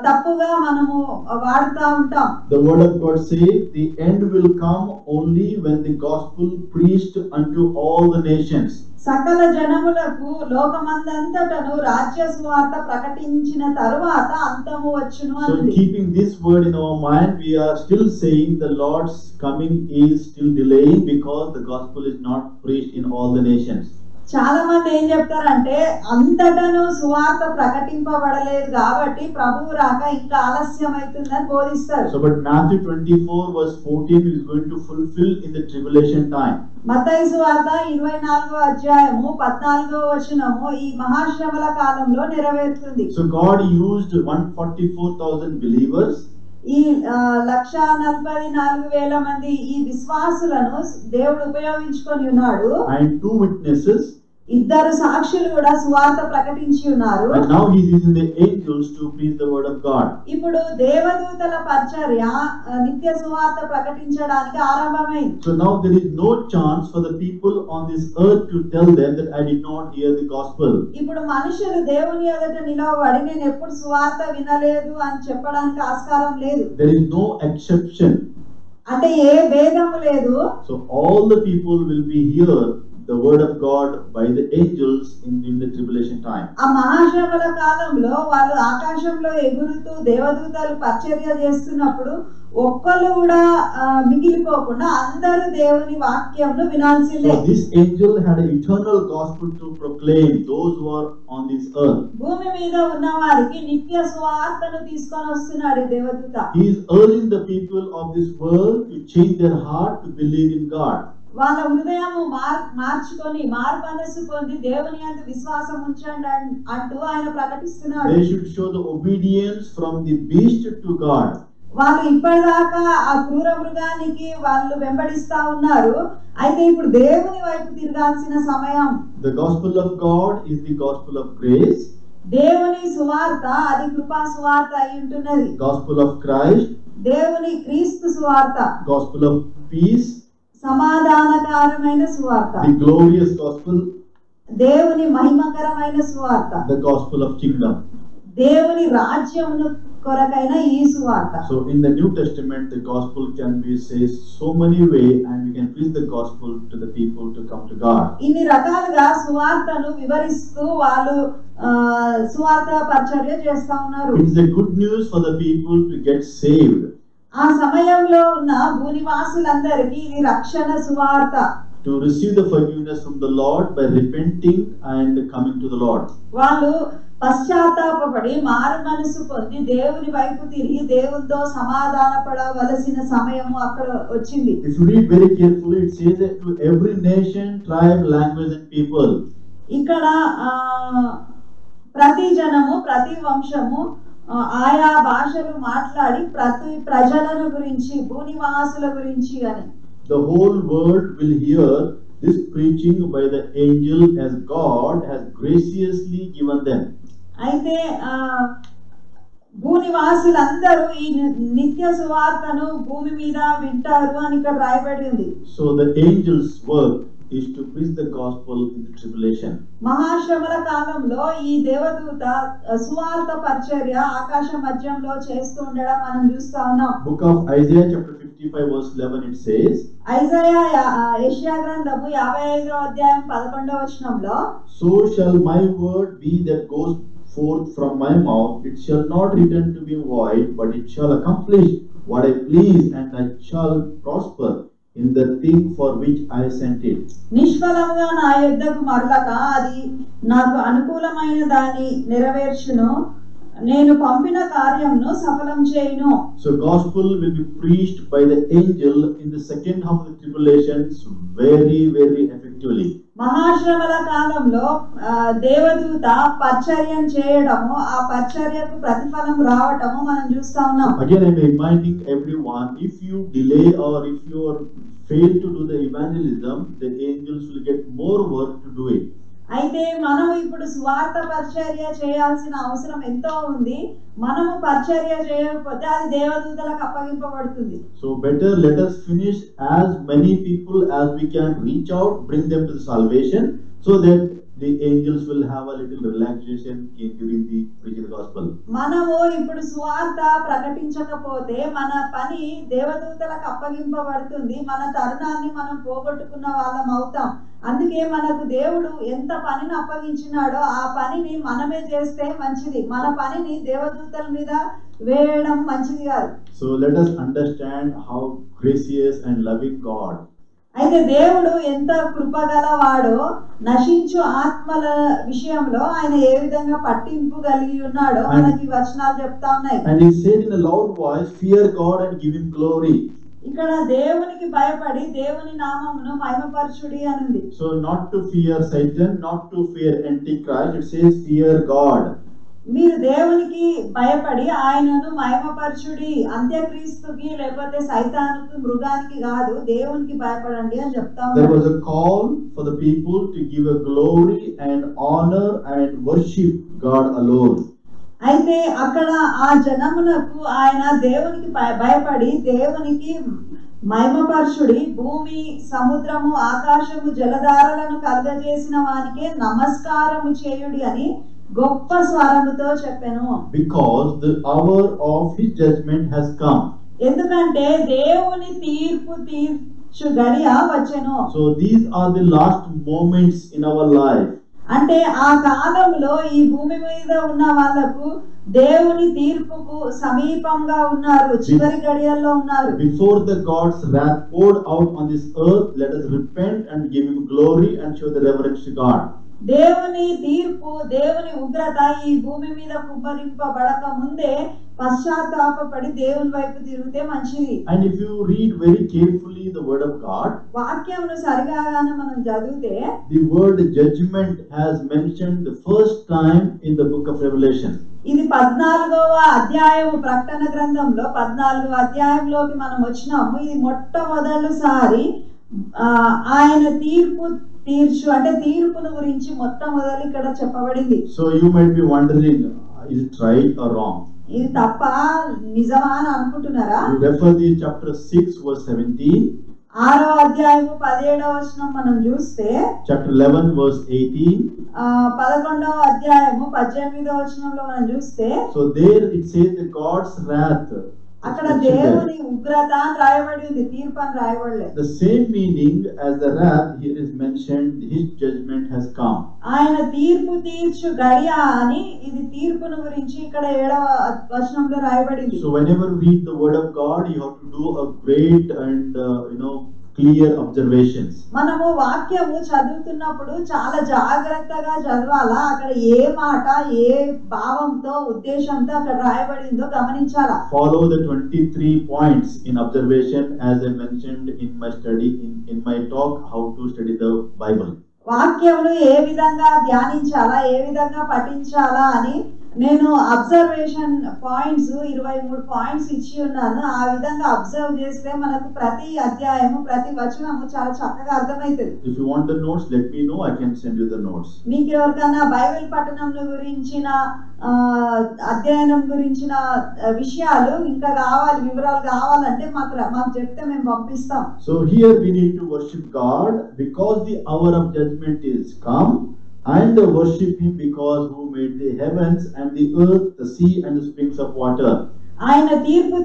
తప్పుగా మనము వాడుతూ ఉంటాం. The word of God says the end will come only when the gospel preached unto all the nations. సకల జనములకు లోకమందంతటను రాజ్య సువార్త ప్రకటించిన తరువాత అంతము వచ్చును So అని. keeping this word in our mind, we are still saying the Lord's coming is still delaying because the gospel is not preached in all the nations. చాలా మంది ఏం చెప్తారంటే అంతటను సువార్త ప్రకటింపబడలేదు కాబట్టి ప్రభువు రాక ఇంకా ఆలస్యం అవుతుందని బోధిస్తారు. So but Matthew 24 verse 14 is going to fulfill in the tribulation time. మత్తయి సువార్త 24వ అధ్యాయము 14వ వచనము ఈ మహాశ్రమల కాలంలో నెరవేరుతుంది. So God used 144,000 believers. ఈ 1,44,000 మంది ఈ విశ్వాసులను దేవుడు ఉపయోగించుకొని ఉన్నాడు. And 2 witnesses. ఇద్దరు సాక్షులు కూడా సువార్త ప్రకటించి ఉన్నారు. And now he is using the angels to preach the word of God. ఇప్పుడు దేవదూతల పరిచర్య నిత్య సువార్త ప్రకటించడానికి ఆరంభమైంది. So now there is no chance for the people on this earth to tell them that I did not hear the gospel. ఇప్పుడు మనుషులు దేవుని ఎదుట నిలవబడి నేను ఎప్పుడు సువార్త వినలేదు అని చెప్పడానికి ఆస్కారం లేదు. There is no exception. అంటే ఏ భేదము లేదు. So all the people will be hear the word of God by the angels in the tribulation time. ఆ మహాశ్రమల కాలంలో వాళ్ళు ఆకాశంలో ఎగురుతూ దేవదూతలు పరిచర్య చేస్తున్నప్పుడు ఒక్కళ్ళు కూడా మిగిలిపోకుండా అందరూ దేవుని వాక్యంను వినాల్సిందే. So this angel had an eternal gospel to proclaim those who are on this earth. భూమి మీద ఉన్న వారికి నిత్య సువార్తను తీసుకొని వస్తున్నాడు ఈ దేవదూత. He is urging the people of this world to change their heart to believe in God. వాళ్ళ హృదయము మార్చుకొని మారు మనస్సు పొంది దేవుని యందు విశ్వాసం ఉంచండి అంటూ ఆయన ప్రకటిస్తున్నాడు. They should show the obedience from the beast to God. వాళ్ళు ఇప్పటిదాకా ఆ క్రూర మృగానికి వాళ్ళు వెంబడిస్తా ఉన్నారు. అయితే ఇప్పుడు దేవుని వైపు తిరగాల్సిన సమయం. The gospel of God is the gospel of grace. దేవుని సువార్త అది కృపా సువార్త అయి ఉంటున్నది. Gospel of Christ. దేవుని క్రీస్తు సువార్త. Gospel of peace. సమాధానకరమైన సువార్త. The glorious gospel. దేవుని మహిమకరమైన సువార్త. The gospel of kingdom. దేవుని రాజ్యమును కొరకైన ఈ సువార్త. So in the New Testament the gospel can be said so many ways, and we can preach the gospel to the people to come to God. ఇన్ని రకాలుగా సువార్తను వివరిస్తూ వాళ్ళు సువార్త పరిచర్య చేస్తా ఉన్నారు. It is a good news for the people to get saved. ఆ సమయంలో ఉన్న భూనివాసులందరికీ ఇది రక్షణ సువార్త. To receive the forgiveness from the Lord by repenting and coming to the Lord. వాళ్ళు పశ్చాత్తాపపడి మారు మనసు పొంది దేవుని వైపు తిరిగి దేవునితో సమాధానపడవలసిన సమయము అక్కడ వచ్చింది. If you read very carefully, it says that to every nation, tribe, language and people. ఇక్కడ ప్రతి జనము ప్రతి వంశము ఆయా భాషలు మాట్లాడి ప్రతి ప్రజలను గురించి భూనివాసుల గురించి అని. The whole world will hear this preaching by the angel as God has graciously given them. అయితే భూనివాసులందరూ ఈ నిత్య సువార్తను భూమి మీద వింటారు అని ఇక్కడ రాయబడి ఉంది. So the angel's work is to preach the gospel in the tribulation. మహాశ్రమల కాలంలో ఈ దేవదూత సువార్త పరిచర్య ఆకాశ మధ్యంలో చేస్తూ ఉండడం మనం చూస్తా ఉన్నాం. Book of Isaiah chapter 55 verse 11 it says. యెషయా గ్రంథము 55వ అధ్యాయం 11వ వచనంలో So shall my word be that goes forth from my mouth, it shall not return to me void, but it shall accomplish what I please, and I shall prosper in the thing for which I sent it. నిష్ఫలముగా నా యొద్దకు మరలక అది నాకు అనుకూలమైన దాన్ని నెరవేర్చును, నేను పంపిన కార్యమును సఫలం చేయును. So gospel will be preached by the angel in the second half of the tribulations very effectively. మహాశ్రమల కాలంలో దేవదూత పరిచర్యం చేయడము ఆ పరిచర్యకు ప్రతిఫలం రావటము మనం చూస్తా ఉన్నాం. Again I am reminding everyone, if you delay or if you fail to do the evangelism, the angels will get more work to do it. అయితే మనం ఇప్పుడు సువార్త పరిచర్య చేయాల్సిన అవసరం ఎంతో ఉంది. మనము పరిచర్య చేయకపోతే అది దేవదూతలకు అప్పగింపబడుతుంది. So better let us finish as many people as we can reach out, bring them to the salvation, so that the angels will have a little relaxation during the preaching the gospel. మనము ఇప్పుడు సువార్త ప్రకటించకపోతే మన పని దేవదూతలకు అప్పగింపబడుతుంది. మన తరుణాన్ని మనం పోగొట్టుకున్న వాళ్ళం అవుతాం. అందుకే మనకు దేవుడు ఎంత పనిని అప్పగించినాడో ఆ పనిని మనమే చేస్తే మంచిది. మన పనిని దేవదూతల మీద వేయడం మంచిది కాదు. So let us understand how gracious and loving God. అయితే దేవుడు ఎంత కృపగలవాడో, నశించు ఆత్మల విషయంలో ఆయన ఏ విధంగా పట్టింపు కలిగి ఉన్నాడో మనకి వచనాలు చెప్తా ఉన్నాయి. And he said in a loud voice, fear God and give him glory. ఇక్కడ దేవునికి భయపడి దేవుని నామమును మహిమపరచుడి అనుంది. So not to fear Satan, not to fear Antichrist, it says fear God. మీరు దేవునికి భయపడి ఆయనను మహిమపరచుడి, అంత్యక్రీస్తుకి లేకపోతే సైతానుకు మృగానికి కాదు, దేవునికి భయపడండి అని చెప్తా There ఉన్నారు. was a call for the people to give a glory and honor and worship God alone. అయితే అక్కడ ఆ జనమునకు ఆయన దేవునికి భయపడి దేవునికి మహిమపరచుడి, భూమి సముద్రము ఆకాశము జలధారలను కలుగజేసిన వానికే నమస్కారము చేయుడి అని గొప్ప స్వరముతో చెప్పెను. Because the hour of his judgment has come. ఎందుకంటే దేవుని తీర్చు గడియ వచ్చెను. So these are the last moments in our life. అంటే ఆ కాలంలో ఈ భూమి మీద ఉన్న వాళ్ళకు దేవుని తీర్పుకు సమీపంగా ఉన్నారు, చివరి గడియల్లో ఉన్నారు. Before the God's wrath poured out on this earth, let us repent and give him glory and show the reverence to God. దేవుని తీర్పు, దేవుని ఉగ్రత ఈ భూమి మీద కుమ్మరింపబడక ముందే పశ్చాత్తాపపడి దేవుని వైపు తిరిగితే మంచిది. And if you read very carefully the word of God, వాక్యమును సరిగానే మనం చదివితే the word judgment has mentioned the first time in the book of Revelation. ఇది 14వ అధ్యాయము ప్రకటన గ్రంథంలో 14వ అధ్యాయంలోకి మనం వచ్చినాము. ఇది మొట్టమొదటిసారి ఆయన తీర్చు అంటే తీర్పును గురించి మొట్టమొదటి ఇక్కడ చెప్పబడింది. So you might be wondering, is it right or wrong? ఇది తప్ప నిజమా అని అనుకుంటున్నారా? You refer the chapter 6 verse 17, 6వ అధ్యాయము 17వ వచనం మనం చూస్తే, chapter 11 verse 18. 11వ అధ్యాయము 18వ వచనంలో మనం చూస్తే, So there it says the God's wrath. అక్కడ దేవుని ఉగ్రత అని రాయబడి ఉంది, తీర్పు అని రాయబడలేదు. The same meaning as the wrath here is mentioned, his judgment has come. ఆయన తీర్చు గడియ అని, ఇది తీర్పును గురించి ఇక్కడ 7వ వచనంలో రాయబడింది. So whenever you read the word of God, you have to do a great and clear observations. మనము వాక్యము చదువుతున్నప్పుడు చాలా జాగ్రత్తగా చదవాలా. అక్కడ ఏ మాట ఏ భావంతో ఉద్దేశంతో అక్కడ రాయబడిందో గమనించాలా. Follow the 23 points in observation as I mentioned in my study in my talk how to study the Bible. వాక్యమును ఏ విధంగా ధ్యానించాలా, ఏ విధంగా పఠించాలా అని నేను అబ్జర్వేషన్ పాయింట్స్ 23 పాయింట్స్ ఇచ్చి ఉన్నాను. ఆ విధంగా అబ్జర్వ్ చేస్తే మనకు ప్రతి అధ్యాయము ప్రతి వచనము చాలా చక్కగా అర్థమవుతుంది. If you want the notes, let me know, I can send you the notes. మీకు ఎవరికైనా బైబిల్ పఠనం గురించిన అధ్యయనం గురించిన విషయాలు ఇంకా కావాలి, వివరాలు కావాలంటే మాకు చెప్తే మేము పంపిస్తాం. So here we need to worship God because the hour of judgment is come, and worship him because who made the heavens and the earth, the sea and the springs of water. ఆయన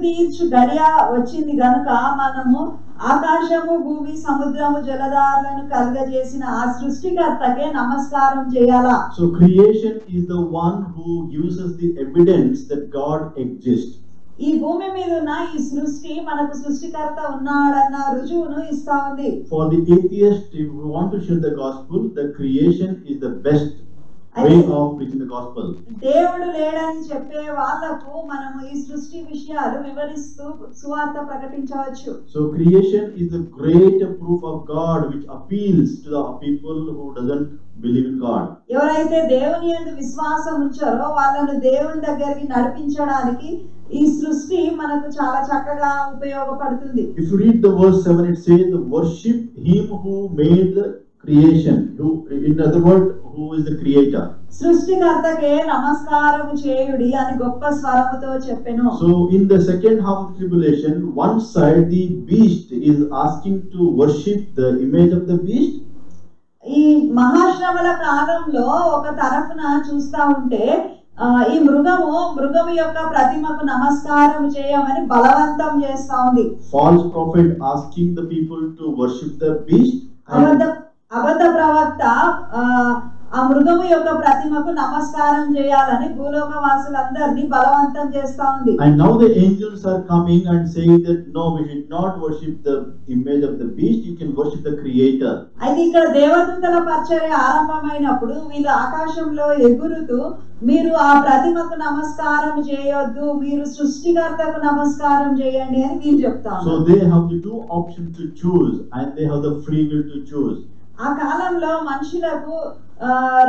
తీర్చు గడియ వచ్చింది గనుక మనము ఆకాశము భూమి సముద్రము జలధారలను కలుగజేసిన ఆ సృష్టికర్తకే నమస్కారం చేయాలా. So creation is the one who gives us the evidence that God exists. ఈ భూమి మీద ఉన్న ఈ సృష్టి మనకు సృష్టికర్త ఉన్నాడన్న రుజువును ఇస్తా ఉంది. For the atheist, if we want to share the gospel, the creation is the best way of preaching the gospel. దేవుడు లేడని చెప్పే వాళ్ళకు మనము ఈ సృష్టి విషయాలు వివరిస్తూ సువార్త ప్రకటించవచ్చు. So creation is the great proof of God which appeals to the people who doesn't believe in God. ఎవరైతే దేవుని యందు విశ్వాసం ఉంచారో వాళ్ళను దేవుని దగ్గరికి నడిపించడానికి ఈ సృష్టి మనకు చాలా చక్కగా ఉపయోగపడుతుంది. If you read the verse 7, it says worship him who made the creation, who in other words who who is the creator. సృష్టికర్తకే నమస్కారము చేయుడి అని గొప్ప స్వరముతో చెప్పెను. So in the second half of tribulation, one side the beast is asking to worship the image of the beast. ఈ మహాశ్రమల కాలంలో ఒక తరఫున చూస్తా ఉంటే ఈ మృగము యొక్క ప్రతిమకు నమస్కారం చేయమని బలవంతం చేస్తా ఉంది. False prophet asking the people to worship the beast. అబద్ధ ప్రవక్త ఆ మృగము యొక్క ప్రతిమకు నమస్కారం చేయాలని భూలోక వాసులందరినీ బలవంతం చేస్తా ఉంది. And now the angels are coming and saying that no, we should not worship the image of the beast, you can worship the creator. అయితే ఇక్కడ దేవదూతల పరిచర్య ఆరంభమైనప్పుడు వీళ్ళు ఆకాశంలో ఎగురుతూ మీరు ఆ ప్రతిమకు నమస్కారం చేయొద్దు, మీరు సృష్టికర్తకు నమస్కారం చేయండి అని వీళ్ళు చెప్తారు. So they have the two options to choose and they have the free will to choose. ఆ కాలంలో మనుషులకు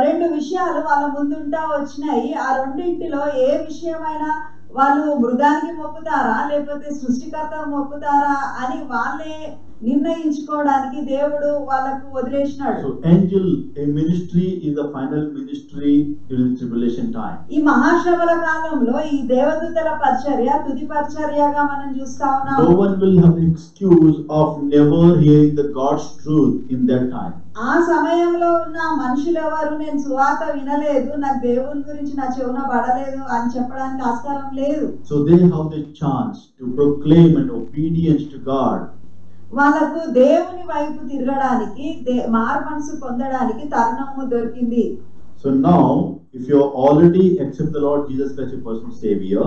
రెండు విషయాలు వాళ్ళ ముందుంటా వచ్చినాయి. ఆ రెండింటిలో ఏ విషయమైనా వాళ్ళు మృగానికి మొక్కుతారా లేకపోతే సృష్టికర్తకు మొక్కుతారా అని వాళ్ళే నిర్ణయించుకోవడానికి దేవుడు వాళ్ళకు వదిలేసినాడు. So angel ministry is the final ministry during tribulation time. ఈ మహాశ్రమల కాలంలో ఈ దేవదూతల పరిచర్య తుది పరిచర్యగా మనం చూస్తా ఉన్నాం. No one will have the excuse of never hearing the God's truth in that time. ఆ సమయంలో ఉన్న మనుషులు ఎవరు నేను సువార్త వినలేదు, నాకు దేవుని గురించి నా చెవున పడలేదు అని చెప్పడానికి ఆస్కారం లేదు. So they have the chance to proclaim an obedience to God. వాళ్ళకు దేవుని వైపు తిరగడానికి మార్మనసు పొందడానికి తరుణము దొరికింది. So now if you already accept the Lord Jesus Christ as personal savior,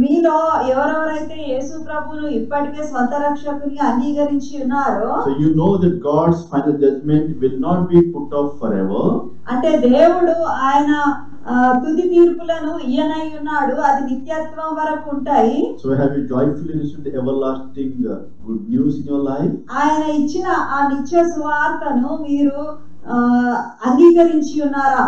మీలో ఎవరెవరైతే యేసు ప్రభువును ఇప్పటికే స్వంత రక్షకునిగా అంగీకరించి ఉన్నారో, so you know that God's final judgment will not be put off forever. అంటే దేవుడు ఆయన తుది తీర్పులను ఇయ్యనై ఉన్నాడు, అది నిత్యత్వం వరకు ఉంటాయి. So have you joyfully received the everlasting good news in your life? ఆయన ఇచ్చిన ఆ నిత్య సువార్తను మీరు అంగీకరించి ఉన్నారా?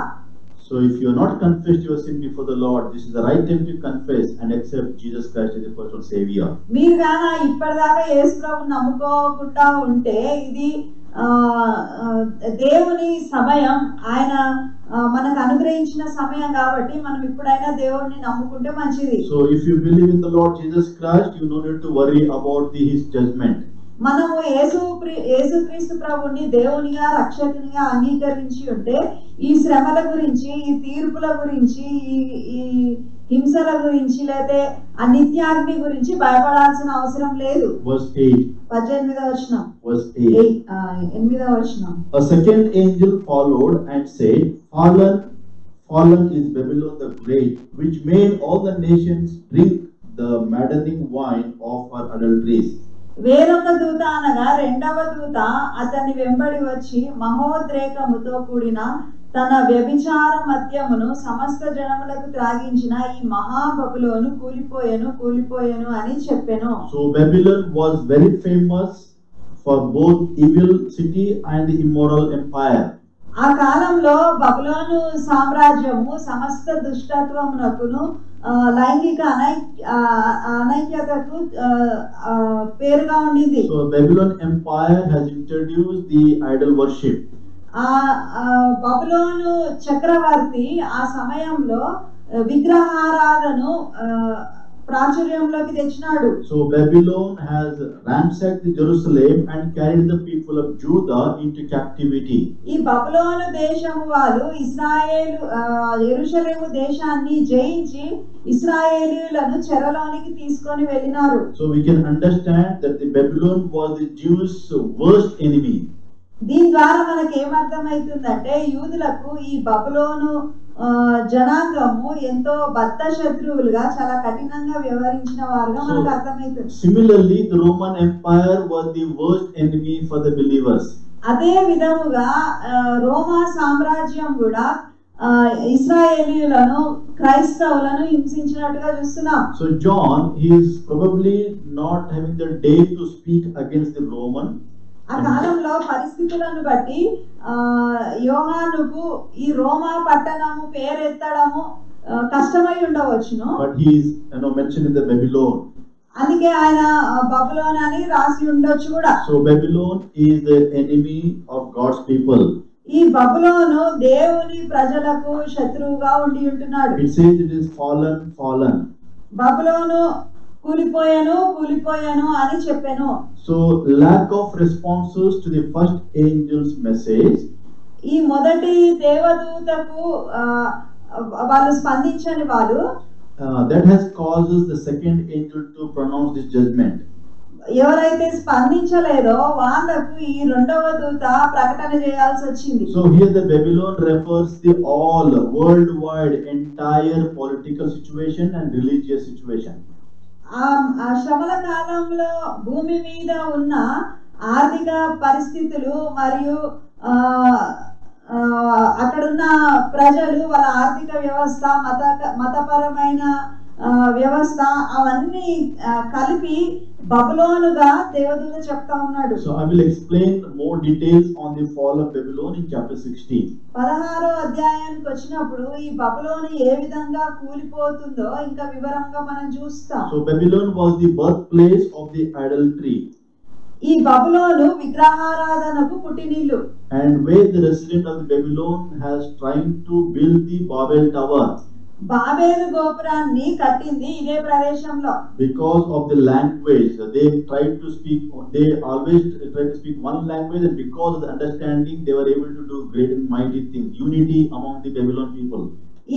So if you are not confessed your sin before the Lord, this is the right time to confess and accept Jesus Christ as your personal savior. మీరు గాన ఇప్పటిదాకా యేసు ప్రభువుని నమ్ముకోకుండా ఉంటే ఇది దేవుని సమయం, ఆయన మనకు అనుగ్రహించిన సమయం కాబట్టి మనం ఇప్పుడైనా దేవుడిని నమ్ముకుంటే మంచిది. So if you believe in the Lord Jesus Christ, you don't need to worry about his judgment. మనము యేసుక్రీస్తు ప్రభువుని దేవునిగా రక్షకునిగా అంగీకరించి ఉంటే ఈ శ్రమల గురించి, ఈ తీర్పుల గురించి, ఈ హింసల గురించి లేదా అనిత్యాగ్ని గురించి భయపడాల్సిన అవసరం లేదు. Verse 8. 18వ వచనం. Verse 8. 8వ వచనం. A second angel followed and said, Fallen is Babylon the Great, which made all the nations drink the maddening wine of her adulteries. వేరొక దూత అనగా రెండవ దూత అతన్ని వెంబడి వచ్చి మహోద్రేకముతో కూడిన తన వ్యభిచార మద్యమును సమస్త జనములకు త్రాగించిన ఈ మహా బబులోను కూలిపోయెను అని చెప్పెను. So Babylon was very famous for both evil city and the immoral empire. ఆ కాలంలో బబులోను సామ్రాజ్యము సమస్త దుష్టత్వమునకును లైంగిక అనైక్యతకు పేరుగా ఉండింది. So Babylon empire has introduced the idol worship. బబులోను చక్రవర్తి ఆ సమయంలో విగ్రహారాధనను ప్రాచుర్యంలోకి తెచ్చినాడు. So Babylon has ransacked Jerusalem and carried the people of Judah into captivity. ఈ బబులోను దేశము వాళ్ళు యెరూషలేము దేశాన్ని జయించి ఇశ్రాయేలీయులను చెరలోనికి తీసుకొని వెళ్ళినారు. So we can understand that the Babylon was the Jews' worst enemy. దీని ద్వారా మనకి ఏమర్థమవుతుందంటే యూదులకు ఈ బబులోను జనాంగము ఎంతో బద్ధ శత్రువులుగా చాలా కఠినంగా వ్యవహరించిన వారుగా మనకు అర్థమవుతుంది. Similarly, the Roman Empire was the worst enemy for the believers. అదే విధముగా రోమా సామ్రాజ్యం కూడా ఇశ్రాయేలీయులను క్రైస్తవులను హింసించినట్టుగా చూస్తున్నాం. So John, he is probably not having the day to speak against the Roman. ఆ కాలంలో పరిస్థితులను బట్టి యోహానుకు ఈ రోమా పట్టణము పేరెత్తడము కష్టమై ఉండవచ్చును. But he is mentioned in the Babylon. అందుకే ఆయన బబులోన్ అని రాసి ఉండొచ్చు కూడా. So Babylon is the enemy of God's people. ఈ ఈ బబులోను దేవుని ప్రజలకు శత్రువుగా ఉండి ఉంటున్నాడు. It says it is fallen. బబులోను కూలిపోయాను అని చెప్పాను. So lack of responses to the first angel's message. ఈ మొదటి దేవదూతకు వాళ్ళు స్పందించని వాళ్ళు, that has causes the second angel to pronounce this judgment. ఎవరైతే స్పందించలేదో వాళ్ళకు ఈ రెండవ దూత ప్రకటన చేయాల్సి వచ్చింది. So here the Babylon refers the all worldwide entire political situation and religious situation. ఆ శ్రమల కాలంలో భూమి మీద ఉన్న ఆర్థిక పరిస్థితులు మరియు అక్కడున్న ప్రజలు వాళ్ళ ఆర్థిక వ్యవస్థ, మతపరమైన వ్యవస్థ అవన్నీ కలిపి బబులోనుగా దేవదూత చెప్తా ఉన్నాడు. So I will explain more details on the fall of Babylon in chapter 16. 16వ అధ్యాయానికి వచ్చినప్పుడు ఈ బబులోను ఏ విధంగా కూలిపోతుందో ఇంకా వివరంగా మనం చూస్తాం. So Babylon was the birthplace of the adultery. ఈ బబులోను విగ్రహారాధనకు పుట్టినిల్లు. And where the resident of the Babylon has trying to build the Babel tower. Babel గోపురాన్ని కట్టింది ఇదే ప్రదేశంలో. Because of the language, they always try to speak one language, and because of the understanding, they were able to do great and mighty things. Unity among the Babylon people.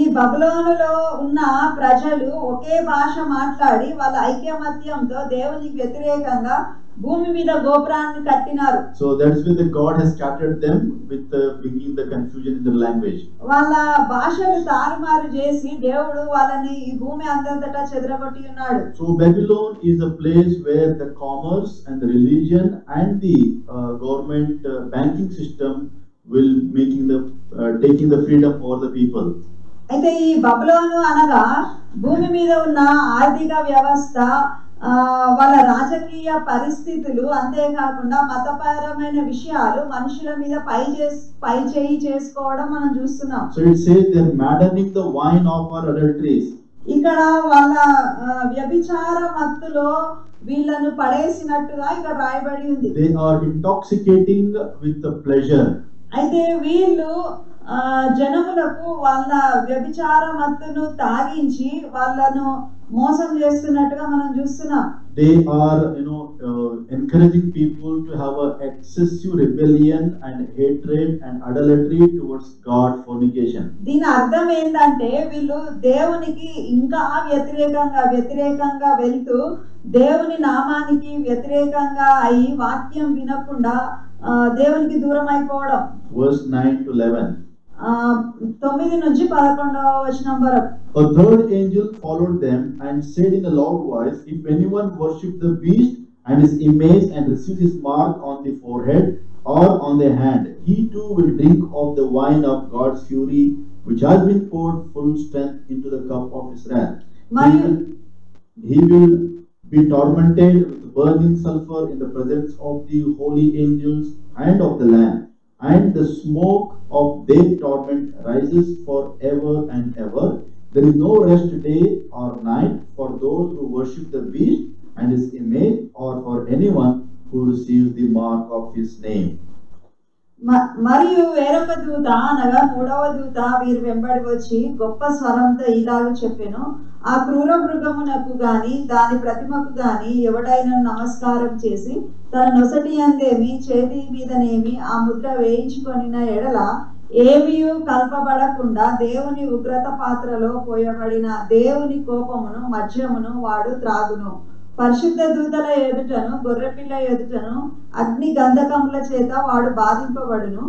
ఈ బబులోనులో ఉన్న ప్రజలు ఒకే భాష మాట్లాడి వాళ్ళ ఐక్యమత్యంతో దేవునికి వ్యతిరేకంగా భూమి మీద గోపురాన్ని కట్టినారు. So that is why the God has scattered them with bringing the confusion in the language. వాళ్ళ భాషలు తారుమారు చేసి దేవుడు వాళ్ళని ఈ భూమి అంతటా చెదరగొట్టి ఉన్నాడు. So Babylon is a place where the commerce and the religion and the government banking system will taking the freedom over the people. అయితే ఈ బబులోను అనగా భూమి మీద ఉన్న ఆర్థిక వ్యవస్థ, వాళ్ళ రాజకీయ పరిస్థితులు, అంతేకాకుండా మతపరమైన విషయాలు మనుషుల మీద పై చేయి చేసుకోవడం మనం చూస్తున్నాం. So it says they are maddening the wine of our adulteries. ఇక్కడ వాళ్ళ వ్యభిచార మత్తులో వీళ్ళను పడేసినట్టుగా ఇక్కడ రాయబడి ఉంది. They are intoxicating with the pleasure. అయితే వీళ్ళు జనములకు వాళ్ళ వ్యభిచార మత్తును తాగించి వాళ్ళను మోసం చేస్తున్నట్టుగా మనం చూస్తున్నాం. They are encouraging people to have a excessive rebellion and hatred and idolatry towards God, fornication. దీని అర్థం ఏంటంటే వీళ్ళు దేవునికి ఇంకా వ్యతిరేకంగా వెళ్తూ దేవుని నామానికి వ్యతిరేకంగా అయి వాక్యం వినకుండా దేవునికి దూరం అయిపోవడం. Verse 9 to 11. 9 నుంచి 11వ వచనం వరకు. A third angel followed them and said in a loud voice, if anyone worship the beast and his image and receives his mark on the forehead or on the hand, he too will drink of the wine of God's fury, which has been poured full strength into the cup of his wrath. He will be tormented with burning sulfur in the presence of the holy angels and of the Lamb, and the smoke of their torment rises forever and ever. There is no rest day or night for those who worship the beast and his image, or for anyone who receives the mark of his name. మరియు వేరొక దూత అనగా 3వ దూత వీరు వెంబడి వచ్చి గొప్ప స్వరంతో ఇలాగ చెప్పెను, ఆ క్రూర మృగమునకు గాని దాని ప్రతిమకు గాని ఎవడైనా నమస్కారం చేసి తన నొసటి అందేమి చేతి మీదనేమి ఆ ముద్ర వేయించుకొనిన ఎడల ఏమీయు కల్పబడకుండా దేవుని ఉగ్రత పాత్రలో పోయబడిన దేవుని కోపమును మద్యమును వాడు త్రాగును. పరిశుద్ధ దూతల ఎదుటను గొర్రెపిల్ల ఎదుటను అగ్ని గంధకముల చేత వాడు బాధింపబడును.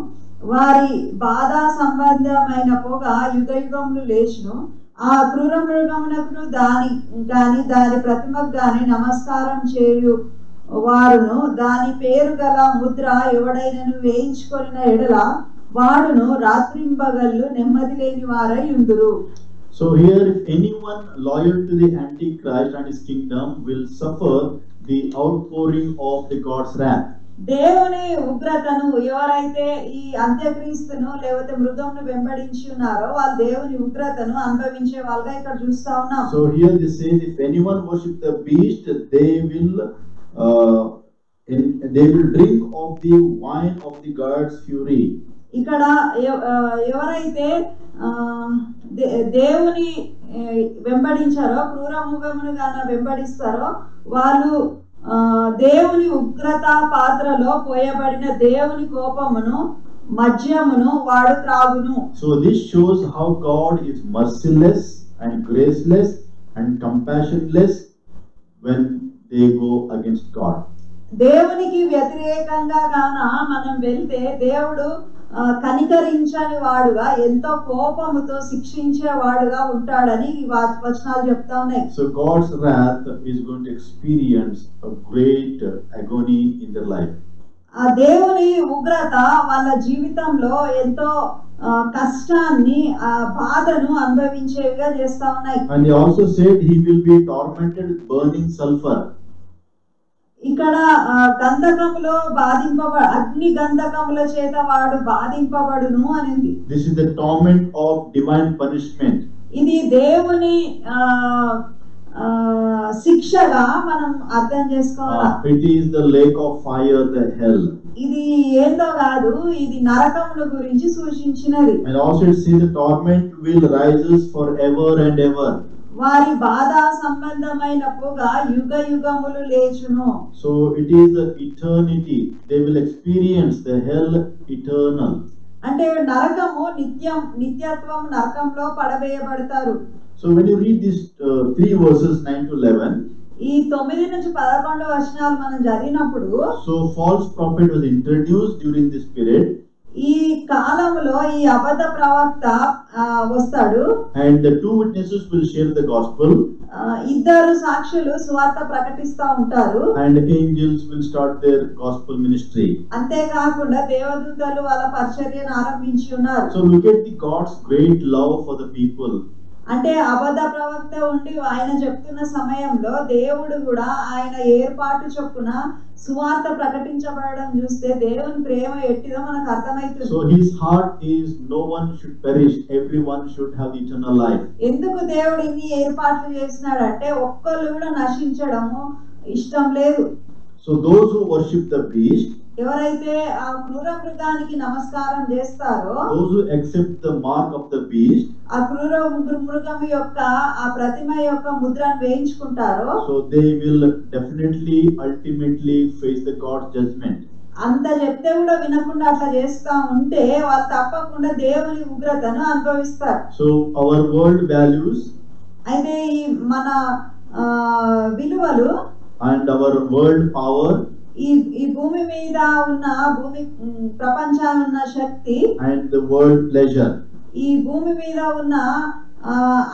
వారి బాధ సంబంధమైన పొగ యుగయుగములు లేచును. ఆ క్రూర మృగమునకు దాని ప్రతిమకు గాని నమస్కారం చేయు వారును దాని పేరు గల ముద్ర ఎవడైనను వేయించుకొనిన ఎడల వాడును రాత్రింబగళ్ళు నెమ్మది లేని వారై ఉందురు. So here, if anyone loyal to the Antichrist and his kingdom will suffer the outpouring of the God's wrath. దేవుని ఉగ్రతను ఎవరైతే ఈ అంత్యక్రీస్తును లేకపోతే మృగంను వెంబడించి ఉన్నారో వాళ్ళు దేవుని ఉగ్రతను అనుభవించే వాళ్ళగా ఇక్కడ చూస్తా ఉన్నాం. So here this says, if anyone worship the beast, they will drink of the wine of the God's fury. ఇక్కడ ఎవరైతే దేవుని వెంబడించారో, క్రూరముఖమును గాన వెంబడిస్తారో వాళ్ళు దేవుని ఉగ్రత పాత్రలో పోయబడిన దేవుని కోపమును మద్యమును వాడు త్రాగును. So this shows how God is merciless and graceless and compassionless when they go against God. దేవునికి వ్యతిరేకంగా గాన మనం వెళ్తే దేవుడు కనికరించని వాడుగా, ఎంతో కోపముతో శిక్షించే వాడుగా ఉంటాడని ఈ వచనాలు చెప్తా ఉన్నాయి. So God's wrath is going to experience a great agony in their life. ఆ దేవుని ఉగ్రత వాళ్ళ జీవితంలో ఎంతో కష్టాన్ని, ఆ బాధను అనుభవించేవిగా చేస్తా ఉన్నాయి. And he also said he will be tormented with burning sulfur. ఇక్కడ గంధకములో అగ్ని గంధకముల చేత వాడు బాధింపబడును అనింది. This is the torment of divine punishment. ఇది దేవుని శిక్షగా మనం అర్థం చేసుకోవాలి. It is the lake of fire, the hell. ఇది ఏందో కాదు, ఇది నరకముల గురించి సూచించినది. And also it says the torment will rises forever and ever. వారి బాధ సంబంధమైన పొగ యుగ యుగములు లేచును. So it is the eternity. They will experience the hell eternal. అంటే నరకము నిత్యత్వం నరకంలో పడవేయబడతారు. So when you read these 3 verses 9 to 11, ఈ 9 నుంచి 11 వచనాలు మనం చదివినప్పుడు, so false prophet was introduced during this period. ఈ కాలంలో ఈ అబద్ధ ప్రవక్త వస్తాడు. And the 2 witnesses will share the gospel. ఇద్దరు సాక్షులు సువార్త ప్రకటిస్తా ఉంటారు. And angels will start their gospel ministry. అంతేకాకుండా దేవదూతలు వాళ్ళ పరిచర్యను ఆరంభించి ఉన్నారు. So look at the God's great love for the people. అంటే అబద్ధ ప్రవక్త ఉండి ఆయన చెప్తున్న సమయంలో దేవుడు కూడా ఆయన ఏర్పాటు చొప్పున సువార్త ప్రకటించబడడం చూస్తే దేవుని ప్రేమ ఎట్టిదో మనకు అర్థమవుతుంది. So his heart is no one should perish, everyone should have eternal life. ఎందుకు దేవుడు ఇన్ని ఏర్పాట్లు చేసినాడంటే ఒక్కళ్ళు కూడా నశించడము ఇష్టం లేదు. So those who worship the beast, ఎవరైతే ఆ క్రూర మృగానికి నమస్కారం చేస్తారో, those who accept the mark of the beast, ఆ క్రూర మృగం యొక్క ఆ ప్రతిమ యొక్క ముద్రను వేయించుకుంటారో, so they will definitely ultimately face the God's judgment. అంత చెప్తే కూడా వినకుండా అట్లా చేస్తా ఉంటే వాళ్ళు తప్పకుండా దేవుని ఉగ్రతను అనుభవిస్తారు. So our world values అయితే ఈ మన విలువలు and our world power ఈ భూమి మీద ఉన్న ప్రపంచాన ఉన్న శక్తి and the world pleasure, ఈ భూమి మీద ఉన్న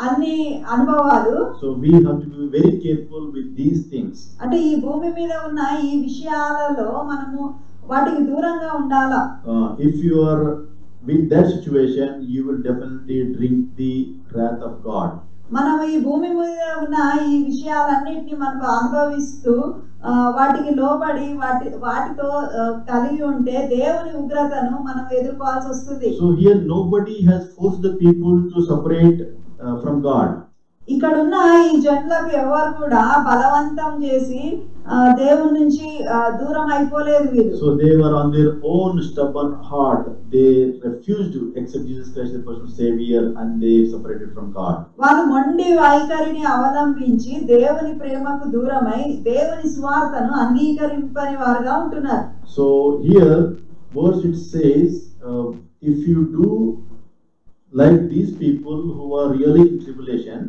అన్ని అనుభవాలు, so we have to be very careful with these things. అంటే ఈ భూమి మీద ఉన్న ఈ విషయాలలో మనము వాటికి దూరంగా ఉండాలా. If you are with that situation, you will definitely drink the wrath of God. మనం ఈ భూమి మీద ఉన్న ఈ విషయాలన్నిటిని మనం అనుభవిస్తూ వాటికి లోబడి వాటితో కలిగి ఉంటే దేవుని ఉగ్రతను మనం ఎదుర్కోవాల్సి వస్తుంది. So here nobody has forced the people to separate from God. ఇక్కడ ఉన్న ఈ జనులకు ఎవరు కూడా బలవంతం చేసి దేవుని నుంచి దూరం అయిపోలేదు వీరు. So they were on their own stubborn heart. They refused to accept Jesus Christ as personal Savior and they separated from God. వాళ్ళు మొండి వైఖరిని అవలంబించి దేవుని ప్రేమకు దూరమై దేవుని స్వార్థను అంగీకరింపని వారుగా ఉంటున్నారు. So here verse it says, if you do like these people who are really in tribulation,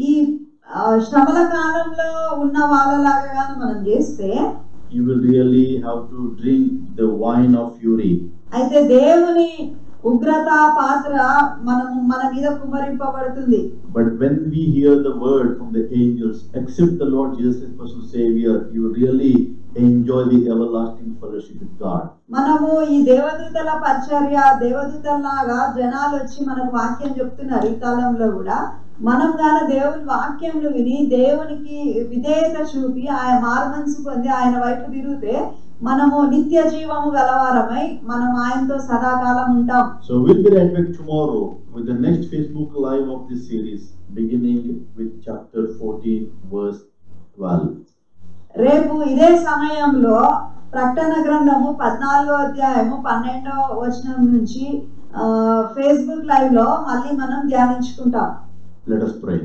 ఈ శ్రమల కాలంలో ఉన్న వాళ్ళలాగా మనం చేస్తే, you will really have to drink the wine of fury. అయితే దేవుని ఉగ్రత పాత్ర మన మీద కుమరింపబడుతుంది. But when we hear the word from the angels, accept the Lord Jesus as personal Savior, you really enjoy the everlasting fellowship with God. మనము ఈ దేవదూతల పరిచర్య, దేవదూతలాగా జనాలు వచ్చి మనకు వాక్యం చెప్తున్నారు ఈ కాలంలో కూడా. మనం గాన దేవుని వాక్యంను విని దేవునికి విధేయత చూపి ఆయన మారుమనసు పొంది ఆయన వైపు తిరిగితే మనము నిత్య జీవము గలవారమై మనం ఆయనతో సదాకాలం ఉంటాం. So we'll be right back tomorrow with the next Facebook live of this series, beginning with chapter 14 verse 12. రేపు ఇదే సమయంలో ప్రకటన గ్రంథము 14వ అధ్యాయము 12వ వచనం నుంచి ఫేస్బుక్ లైవ్ లో మళ్ళీ మనం ధ్యానించుకుంటాం. Let us pray.